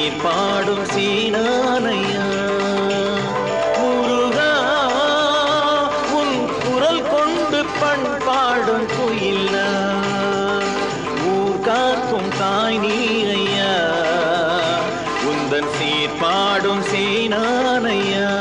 சீர்பாடும் சீனானையா முருகா உன் குரல் கொண்டு பண்பாடும் குயிலா ஊர் காக்கும் தாய் நீ ஐயா உந்தன் சீர்பாடும் சீனானையா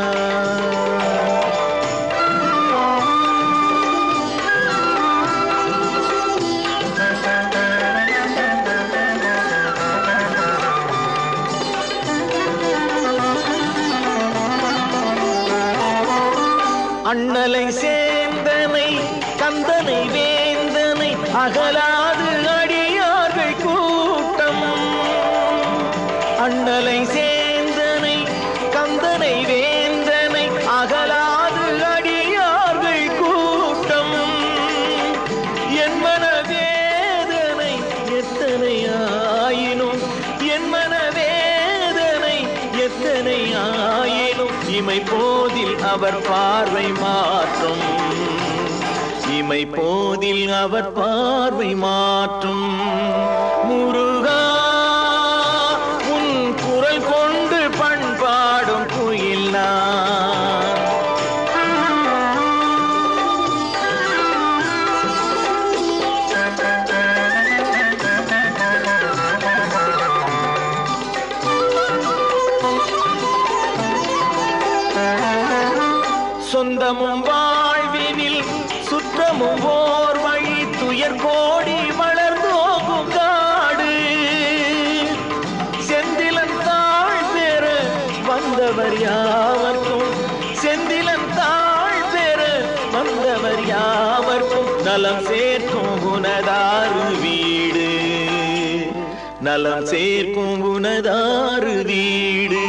அண்ணலை சேந்தனை கந்தனை வேந்தனை அகலாது அடியார்கள் கூட்டம் அண்ணலை சேந்தனை கந்தனை வேந்தனை அகலாது அடியார்கள் கூட்டம் என் மனவேதனை எத்தனை ஆயினும் என் மனவேதனை எத்தனை ஆயினும் இமை போதில் அவர் பார்வை மாற்றும் இமை போதில் அவர் பார்வை மாற்றும் முருகா உன் குரல் கொண்டு பண்பாடும் குயில் நான் சொந்தமும் வாழ்வினில் சுற்றமும் ஓர் வழி துயர் கோடி வளர்ந்தோகும் காடு செந்திலன் தாழ் பெற வந்தவர் யாவர்க்கும் செந்திலன் தாழ் பெற வந்தவர் யாவர்க்கும் நலம் சேர்க்கும் உனதாறு வீடு நலம் சேர்க்கும் உனதாறு வீடு